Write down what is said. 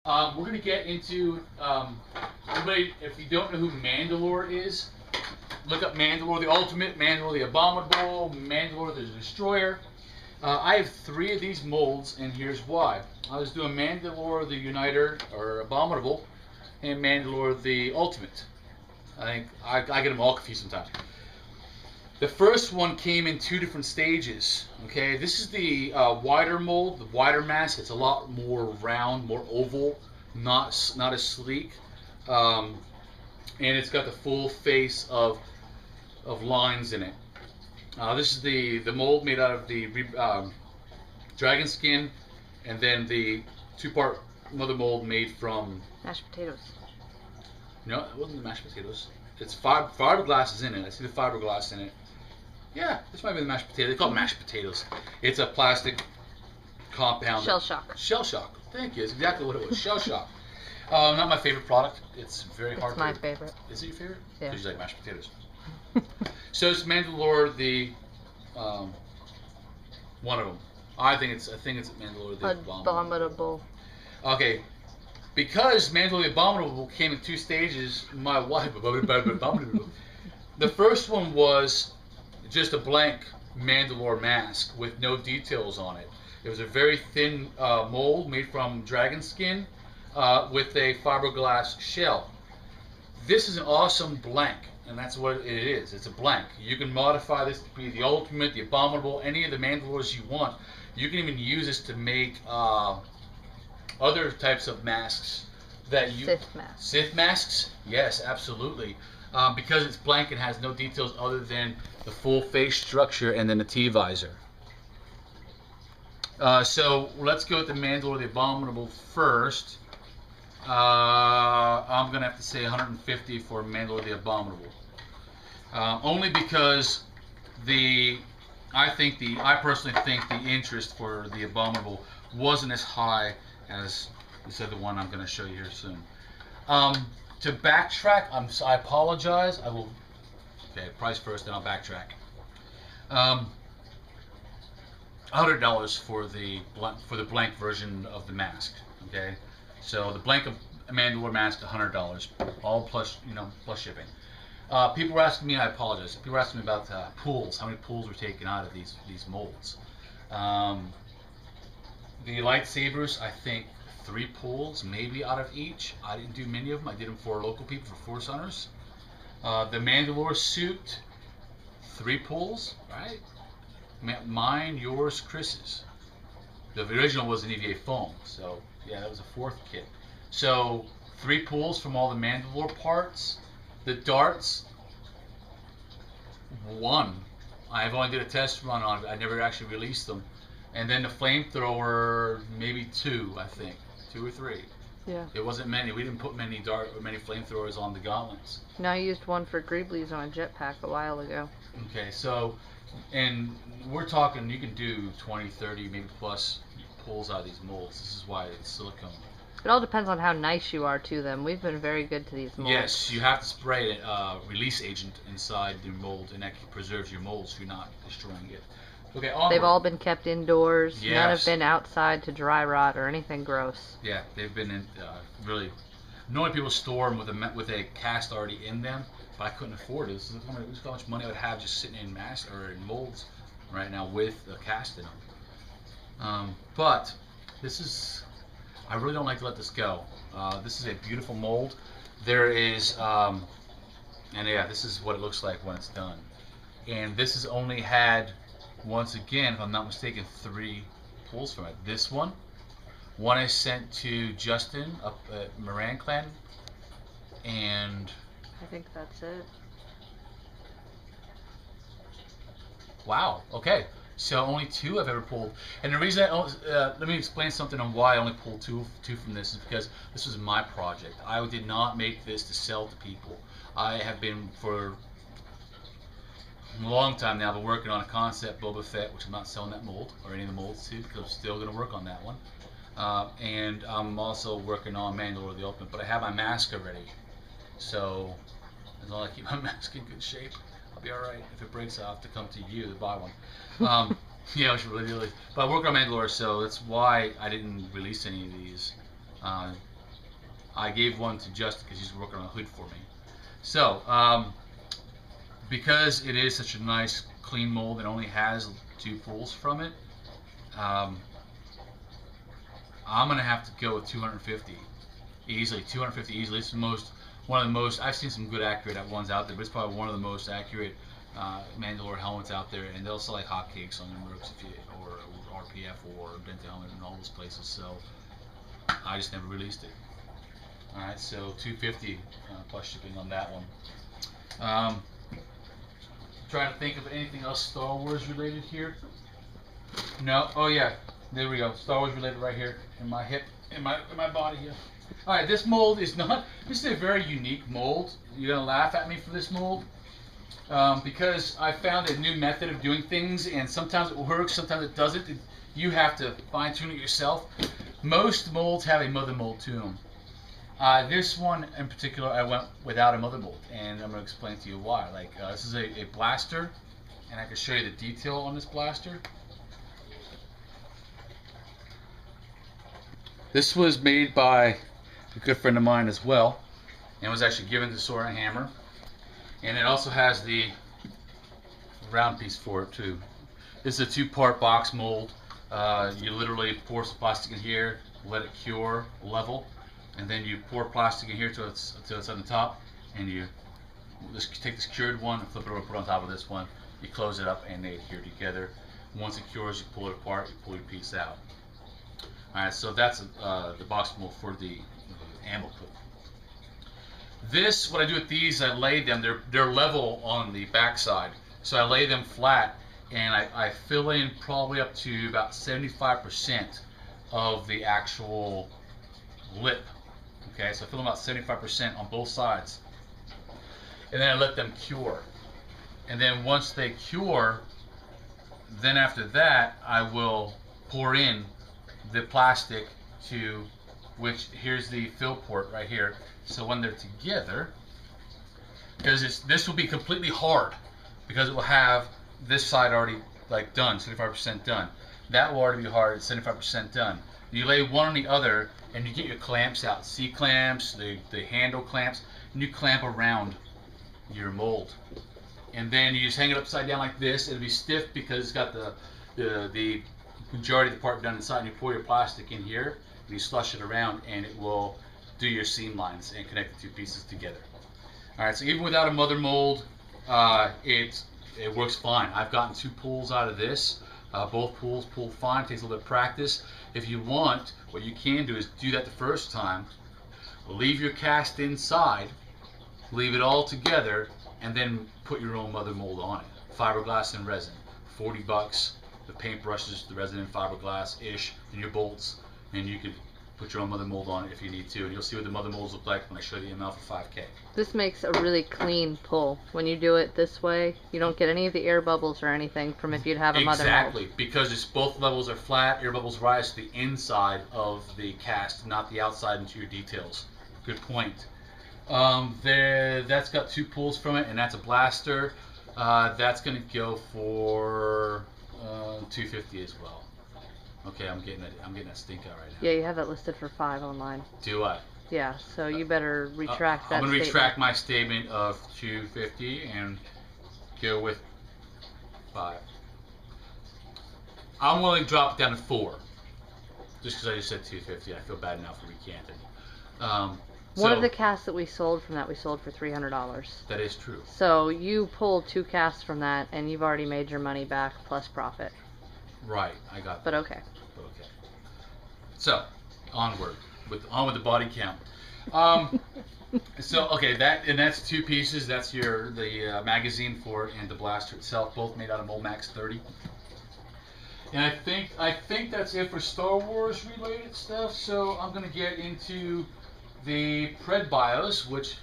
We're gonna get into everybody. If you don't know who Mandalore is, look up Mandalore the Ultimate, Mandalore the Abominable, Mandalore the Destroyer. I have 3 of these molds, and here's why. I was doing Mandalore the Uniter or Abominable, and Mandalore the Ultimate. I think I get them all confused sometimes. The first one came in 2 different stages. Okay, this is the wider mold, the wider mask. It's a lot more round, more oval, not as sleek, and it's got the full face of lines in it. This is the mold made out of the dragon skin, and then the 2-part mother mold made from mashed potatoes. No, it wasn't the mashed potatoes. It's fiberglass is in it. I see the fiberglass in it. Yeah, this might be the mashed potato. They call it mashed potatoes. It's a plastic compound. Shell shock. Shell shock. Thank you. It's exactly what it was. Shell shock. Not my favorite product. It's very hard. It's my favorite. Is it your favorite? Yeah. Because you like mashed potatoes. So it's Mandalore the one of them. I think it's Mandalore the Abominable. Okay. Because Mandalore the Abominable came in 2 stages, my wife. The first one was just a blank Mandalore mask with no details on it. It was a very thin mold made from dragon skin with a fiberglass shell. This is an awesome blank, and that's what it is. It's a blank. You can modify this to be the Ultimate, the Abominable, any of the Mandalores you want. You can even use this to make other types of masks that you Sith masks. Sith masks, yes, absolutely. Because it's blank and has no details other than the full face structure and then the T-visor. So let's go with the Mandalore the Abominable first. I'm gonna have to say 150 for Mandalore the Abominable. Only because I personally think the interest for the Abominable wasn't as high as you said the one I'm going to show you here soon. To backtrack, I apologize. I will. Okay, price first, then I'll backtrack. $100 for the blank version of the mask. Okay, so the blank Mandalore mask, $100, all plus plus shipping. People were asking me. I apologize. People were asking me about pools. How many pools were taken out of these molds? The lightsabers, I think 3 pulls, maybe out of each. I didn't do many of them. I did them for local people, for Force Hunters. The Mandalore suit, 3 pulls, right? Mine, yours, Chris's. The original was an EVA foam, so yeah, that was a 4th kit. So 3 pulls from all the Mandalore parts. The darts, 1. I've only did a test run on it. I never actually released them. And then the flamethrower, maybe 2, I think, 2 or 3. Yeah. It wasn't many. We didn't put many flamethrowers on the gauntlets. No, I used one for Greeblies on a jetpack a while ago. Okay, so, and we're talking, you can do 20, 30, maybe plus pulls out of these molds. This is why it's silicone. It all depends on how nice you are to them. We've been very good to these molds. Yes, you have to spray a release agent inside the mold, and that preserves your molds so you're not destroying it. Okay, onward. They've all been kept indoors. Yes. None have been outside to dry rot or anything gross. Yeah, they've been in really. Normally people store them with a cast already in them, but I couldn't afford it. This is how much money I would have just sitting in masks or in molds right now with a cast in them. But this is. I really don't like to let this go. This is a beautiful mold. There is, and yeah, this is what it looks like when it's done. And this has only had, once again, if I'm not mistaken, 3 pulls from it. This one I sent to Justin up at Moran Clan, and I think that's it. Wow. Okay. So only 2 I've ever pulled, and the reason let me explain something on why I only pulled two from this is because this was my project. I did not make this to sell to people. I have been for a long time now been working on a concept Boba Fett, which I'm not selling that mold or any of the molds to because I'm still going to work on that one. And I'm also working on Mandalore the Ultimate, but I have my mask already. So as long as I keep my mask in good shape, I'll be alright. If it breaks, I'll have to come to you to buy one. Yeah, which really. But I work on Mandalore, so that's why I didn't release any of these. I gave one to Justin because he's working on a hood for me. So, because it is such a nice clean mold and only has 2 pulls from it, I'm gonna have to go with 250 easily. 250 easily. It's one of the most. I've seen some good accurate ones out there, but it's probably one of the most accurate Mandalore helmets out there, and they'll sell like hotcakes on them, or RPF or Benta Helmet and all those places. So I just never released it. All right, so 250 plus shipping on that one. Trying to think of anything else Star Wars related here. No. Oh yeah, there we go. Star Wars related right here in my hip, in my body here. All right, this mold is not. This is a very unique mold. You're gonna laugh at me for this mold because I found a new method of doing things, and sometimes it works, sometimes it doesn't. You have to fine tune it yourself. Most molds have a mother mold to them. This one in particular, I went without a mother mold, and I'm going to explain to you why. Like, this is a blaster, and I can show you the detail on this blaster. This was made by a good friend of mine as well, and was actually given to Sora Hammer. And it also has the round piece for it too. This is a 2-part box mold. You literally pour some plastic in here, let it cure, level, and then you pour plastic in here till it's on the top, and you just take this cured one and flip it over, put it on top of this one. You close it up, and they adhere together. Once it cures, you pull it apart, you pull your piece out. All right, so that's the box mold for the ammo clip. This, what I do with these, I lay them. They're level on the back side, so I lay them flat, and I fill in probably up to about 75% of the actual lip. Okay, so I fill them about 75% on both sides, and then I let them cure. And then once they cure, then after that I will pour in the plastic to which here's the fill port right here. So when they're together, because this will be completely hard because it will have this side already like done, 75% done. That will already be hard, 75% done. You lay one on the other, and you get your clamps out, C-clamps, the handle clamps, and you clamp around your mold. And then you just hang it upside down like this. It'll be stiff because it's got the majority of the part done inside, and you pour your plastic in here, and you slush it around, and it will do your seam lines and connect the 2 pieces together. All right, so even without a mother mold, it works fine. I've gotten 2 pulls out of this. Both pulls pull fine. It takes a little bit of practice. If you want, what you can do is do that the first time, leave your cast inside, leave it all together, and then put your own mother mold on it. Fiberglass and resin, $40. The paintbrushes, the resin and fiberglass-ish, and your bolts, and you can put your own mother mold on it if you need to, and you'll see what the mother molds look like when I show you the ML for 5K. This makes a really clean pull. When you do it this way, you don't get any of the air bubbles or anything from if you'd have a mother mold. Exactly, because it's both levels are flat, air bubbles rise to the inside of the cast, not the outside into your details. Good point. That's got 2 pulls from it, and that's a blaster. That's going to go for $250 as well. Okay, I'm getting that stink out right now. Yeah, you have that listed for $5 online. Do I? Yeah, so you better retract that. I'm going to retract my statement of $250 and go with $5. I'm willing to drop it down to $4, just because I just said $250. I feel bad now for recanting. One of the casts that we sold from that, we sold for $300. That is true. So you pulled 2 casts from that, and you've already made your money back plus profit. Right, I got that. But okay. Okay. So, onward with the body count. So okay, that's 2 pieces. That's the magazine for it and the blaster itself, both made out of Molmax 30. And I think that's it for Star Wars related stuff. So I'm gonna get into the Pred Bios, which